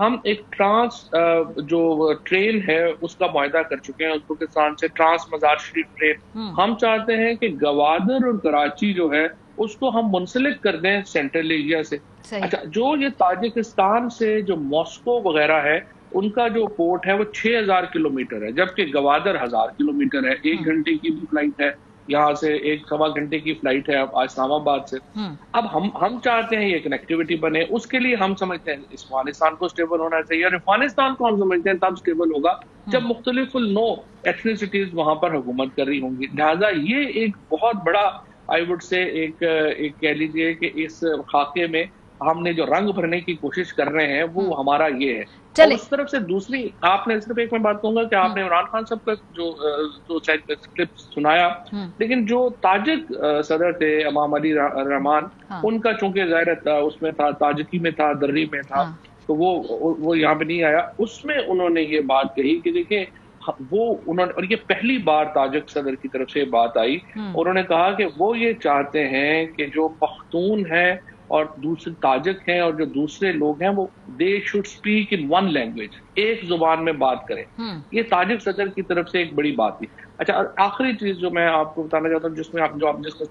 ہم ایک جو ٹرین ہے اس کا معاہدہ کر چکے ہیں ازبکستان سے، ٹرانس مزار شریف ٹرین. ہم چاہتے ہیں کہ گوادر اور کراچی جو ہے اس کو ہم منسلک کر دیں سینٹرل ایشیا سے. اچھا، جو یہ تاجکستان سے جو ماسکو وغیرہ ہے ان کا جو پورٹ ہے وہ 6000 کلومیٹر ہے، جبکہ گوادر 1000 کلومیٹر ہے. 1 گھنٹے کی بھی فلائٹ ہے یہاں سے، 1 سوا گھنٹے کی فلائٹ ہے اسلام آباد سے. اب ہم چاہتے ہیں یہ کنیکٹیوٹی بنے. اس کے لیے ہم سمجھتے ہیں افغانستان کو اسٹیبل ہونا چاہیے، اور افغانستان کو ہم سمجھتے ہیں تب اسٹیبل ہوگا جب مختلف النوع ایتھنیسٹیز وہاں پر حکومت کر رہی ہوں گی. لہٰذا یہ ایک بہت بڑا آئی وڈ سے ایک کہہ لیجیے کہ اس خاکے میں ہم نے جو رنگ بھرنے کی کوشش کر رہے ہیں وہ ہمارا یہ ہے. اور اس طرف سے دوسری، آپ نے صرف ایک میں بات کہوں گا کہ آپ نے عمران خان صاحب کا جو کلپ سنایا، لیکن جو تاجک صدر تھے امام علی رحمان، ان کا چونکہ ظاہر اس میں تھا، تاجکی میں تھا، درری میں تھا، تو وہ یہاں پہ نہیں آیا. اس میں انہوں نے یہ بات کہی کہ دیکھیں اور یہ پہلی بار تاجک صدر کی طرف سے بات آئی. انہوں نے کہا کہ وہ یہ چاہتے ہیں کہ جو پختون ہیں اور دوسرے تاجک ہیں اور جو دوسرے لوگ ہیں وہ they should speak in one language, ایک زبان میں بات کریں. یہ تاجک صدر کی طرف سے ایک بڑی بات تھی. اچھا، آخری چیز جو میں آپ کو بتانا چاہتا ہوں، جس میں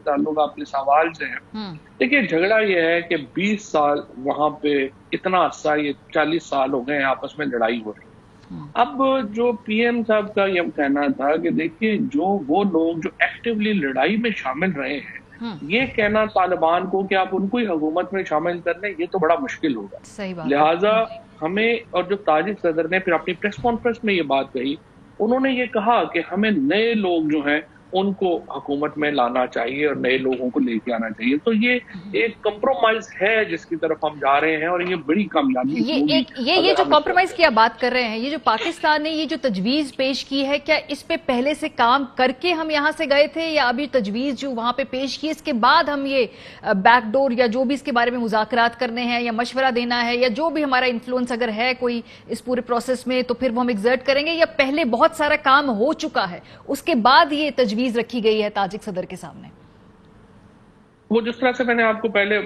تعلق آپ کے سوال سے ہے، دیکھیے جھگڑا یہ ہے کہ 20 سال وہاں پہ اتنا عرصہ، یہ 40 سال ہو گئے ہیں آپس میں لڑائی ہو رہی. اب جو پی ایم صاحب کا یہ کہنا تھا کہ دیکھیے جو وہ لوگ جو ایکٹیولی لڑائی میں شامل رہے ہیں، یہ کہنا طالبان کو کہ آپ ان کو ہی حکومت میں شامل کر لیں، یہ تو بڑا مشکل ہوگا. لہٰذا ہمیں، اور جو تاجک صدر نے پھر اپنی پریس کانفرنس میں یہ بات کہی، انہوں نے یہ کہا کہ ہمیں نئے لوگ جو ہیں ان کو حکومت میں لانا چاہیے اور نئے لوگوں کو لے کے آنا چاہیے. تو یہ ایک کمپرومائز ہے جس کی طرف ہم جا رہے ہیں، اور یہ بڑی کامیابی ہوگی. یہ جو کمپرومائز کی آپ بات کر رہے ہیں، یہ جو پاکستان نے یہ جو تجویز پیش کی ہے، کیا اس پہ پہلے سے کام کر کے ہم یہاں سے گئے تھے، یا ابھی تجویز جو وہاں پہ پیش کی اس کے بعد ہم یہ بیک ڈور یا جو بھی اس کے بارے میں مذاکرات کرنے ہیں یا مشورہ دینا ہے، یا جو بھی ہمارا انفلوئنس اگر ہے کوئی اس پورے پروسیس میں تو پھر وہ ہم ایگزرٹ کریں گے، یا پہلے بہت سارا کام ہو چکا ہے اس کے بعد یہ تجویز رکھی گئی ہے تاجک صدر کے سامنے؟ وہ جس طرح سے میں نے آپ کو پہلے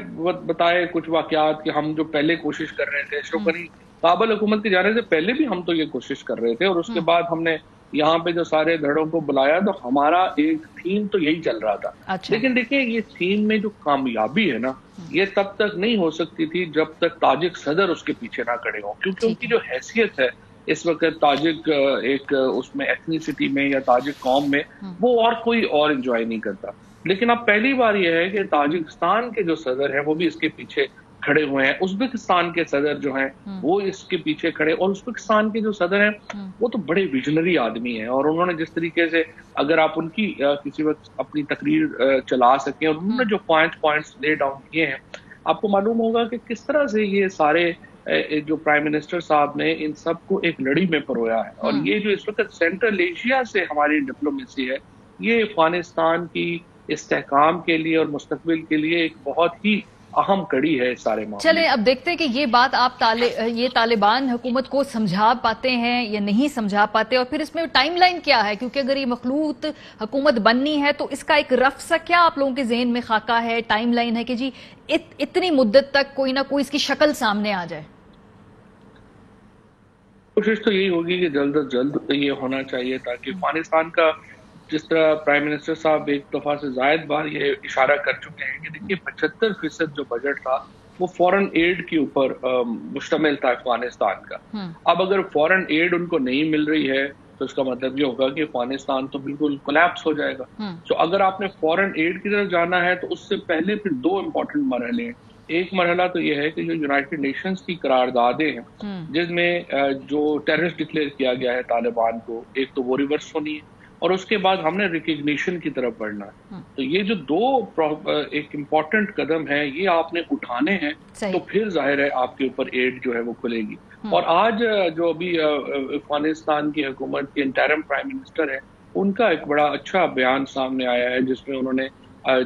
بتائے کچھ واقعات کہ ہم جو پہلے کوشش کر رہے تھے، اشرف غنی کابل حکومت کے جانے سے پہلے بھی ہم تو یہ کوشش کر رہے تھے، اور اس کے بعد ہم نے یہاں پہ جو سارے دھڑوں کو بلایا تو ہمارا ایک تھیم تو یہی چل رہا تھا. لیکن دیکھیں یہ تھیم میں جو کامیابی ہے نا، یہ تب تک نہیں ہو سکتی تھی جب تک تاجک صدر اس کے پیچھے نہ کھڑے ہوں، کیونکہ ان کی جو حیثیت ہے اس وقت تاجک ایک اس میں ایتھنیسٹی میں یا تاجک قوم میں، وہ اور کوئی اور انجوائے نہیں کرتا. لیکن اب پہلی بار یہ ہے کہ تاجکستان کے جو صدر ہیں وہ بھی اس کے پیچھے کھڑے ہوئے ہیں، ازبکستان کے صدر جو ہیں وہ اس کے پیچھے کھڑے، اور ازبکستان کے جو صدر ہیں وہ تو بڑے ویژنری آدمی ہیں، اور انہوں نے جس طریقے سے، اگر آپ ان کی کسی وقت اپنی تقریر چلا سکیں، اور انہوں نے جو پوائنٹس لے ڈاؤن کیے ہیں، آپ کو معلوم ہوگا کہ کس طرح سے یہ سارے جو پرائم منسٹر صاحب نے ان سب کو ایک لڑی میں پرویا ہے. اور یہ جو اس وقت سینٹرل ایشیا سے ہماری ڈپلومیسی ہے، یہ افغانستان کی استحکام کے لیے اور مستقبل کے لیے ایک بہت ہی اہم کڑی ہے سارے معاملے. چلیں اب دیکھتے ہیں کہ یہ بات آپ یہ طالبان حکومت کو سمجھا پاتے ہیں یا نہیں سمجھا پاتے، اور پھر اس میں ٹائم لائن کیا ہے، کیونکہ اگر یہ مخلوط حکومت بننی ہے تو اس کا ایک رف سا کیا آپ لوگوں کے ذہن میں خاکہ ہے، ٹائم لائن ہے کہ جی اتنی مدت تک کوئی نہ کوئی اس کی شکل سامنے آ جائے؟ کوشش تو یہی ہوگی کہ جلد از جلد یہ ہونا چاہیے، تاکہ افغانستان کا، جس طرح پرائم منسٹر صاحب ایک دفعہ سے زائد بار یہ اشارہ کر چکے ہیں کہ دیکھیے 75% جو بجٹ تھا وہ فورن ایڈ کے اوپر مشتمل تھا افغانستان کا. اب اگر فورن ایڈ ان کو نہیں مل رہی ہے تو اس کا مطلب یہ ہوگا کہ افغانستان تو بالکل کولیپس ہو جائے گا. تو اگر آپ نے فورن ایڈ کی طرف جانا ہے تو اس سے پہلے پھر 2 امپورٹنٹ مرحلے ہیں. ایک مرحلہ تو یہ ہے کہ جو یونائٹڈ نیشنز کی قراردادیں ہیں جس میں جو ٹیررسٹ ڈکلیئر کیا گیا ہے طالبان کو، ایک تو وہ ریورس ہونی ہے، اور اس کے بعد ہم نے ریکگنیشن کی طرف بڑھنا ہے. تو یہ جو 2 ایک امپورٹنٹ قدم ہے یہ آپ نے اٹھانے ہیں، تو پھر ظاہر ہے آپ کے اوپر ایڈ جو ہے وہ کھلے گی. اور آج جو ابھی افغانستان کی حکومت کے انٹرم پرائم منسٹر ہیں، ان کا ایک بڑا اچھا بیان سامنے آیا ہے جس میں انہوں نے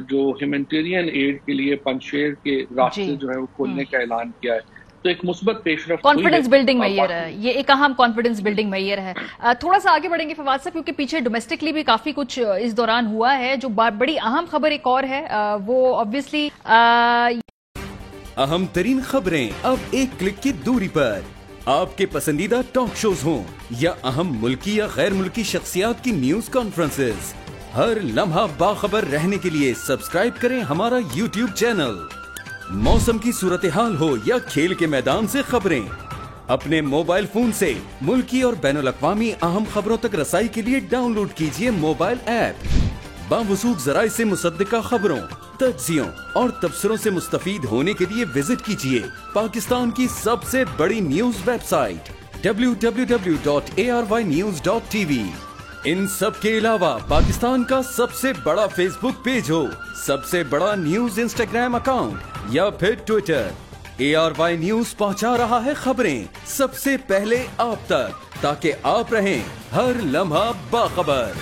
جو ہیومینٹیرین ایڈ کے لیے پنشیر کے راستے جو ہے وہ کھولنے کا اعلان کیا ہے. تو ایک مثبت پیش رفت، کانفیڈنس بلڈنگ معیار ہے، یہ ایک اہم کانفیڈنس بلڈنگ معیار ہے. تھوڑا سا آگے بڑھیں گے فواد صاحب، کیونکہ پیچھے ڈومیسٹکلی بھی کافی کچھ اس دوران ہوا ہے. جو بڑی اہم خبر ایک اور ہے وہ obviously اہم ترین خبریں اب ایک کلک کی دوری پر. آپ کے پسندیدہ ٹاک شوز ہوں یا اہم ملکی یا غیر ملکی شخصیات کی نیوز کانفرنسز، ہر لمحہ باخبر رہنے کے لیے سبسکرائب کریں ہمارا YouTube چینل۔ موسم کی صورتحال ہو یا کھیل کے میدان سے خبریں، اپنے موبائل فون سے ملکی اور بین الاقوامی اہم خبروں تک رسائی کے لیے ڈاؤن لوڈ کیجیے موبائل ایپ۔ باوثوق ذرائع سے مصدقہ خبروں، تجزیوں اور تبصروں سے مستفید ہونے کے لیے وزٹ کیجیے پاکستان کی سب سے بڑی نیوز ویب سائٹ www.arYnews.tv۔ ان سب کے علاوہ پاکستان کا سب سے بڑا فیس بک پیج ہو، سب سے بڑا نیوز انسٹاگرام اکاؤنٹ یا پھر ٹویٹر، ARY نیوز پہنچا رہا ہے خبریں سب سے پہلے آپ تک، تاکہ آپ رہیں ہر لمحہ باخبر۔